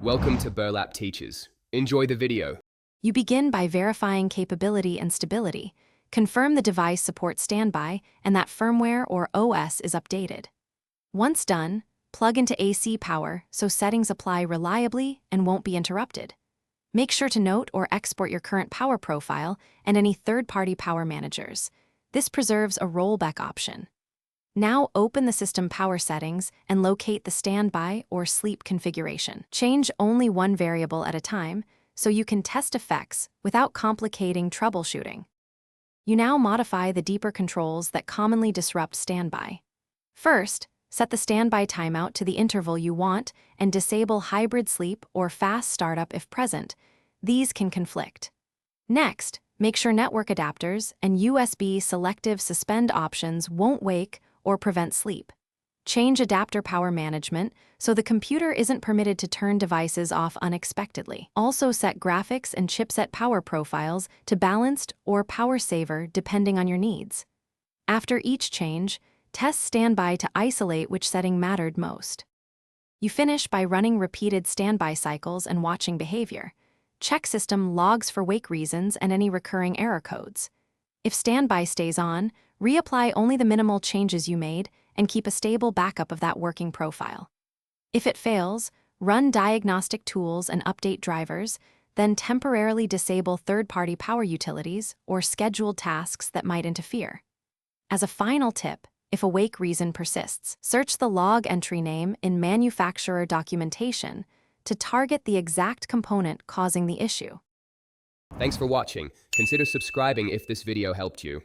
Welcome to Burlap Teachers. Enjoy the video. You begin by verifying capability and stability. Confirm the device supports standby and that firmware or OS is updated. Once done, plug into AC power so settings apply reliably and won't be interrupted. Make sure to note or export your current power profile and any third-party power managers. This preserves a rollback option. Now open the system power settings and locate the standby or sleep configuration. Change only one variable at a time so you can test effects without complicating troubleshooting. You now modify the deeper controls that commonly disrupt standby. First, set the standby timeout to the interval you want and disable hybrid sleep or fast startup if present. These can conflict. Next, make sure network adapters and USB selective suspend options won't wake or prevent sleep. Change adapter power management so the computer isn't permitted to turn devices off unexpectedly. Also set graphics and chipset power profiles to balanced or power saver depending on your needs. After each change, test standby to isolate which setting mattered most. You finish by running repeated standby cycles and watching behavior. Check system logs for wake reasons and any recurring error codes. If standby stays on, reapply only the minimal changes you made and keep a stable backup of that working profile. If it fails, run diagnostic tools and update drivers, then temporarily disable third-party power utilities or scheduled tasks that might interfere. As a final tip, if a wake reason persists, search the log entry name in manufacturer documentation to target the exact component causing the issue. Thanks for watching. Consider subscribing if this video helped you.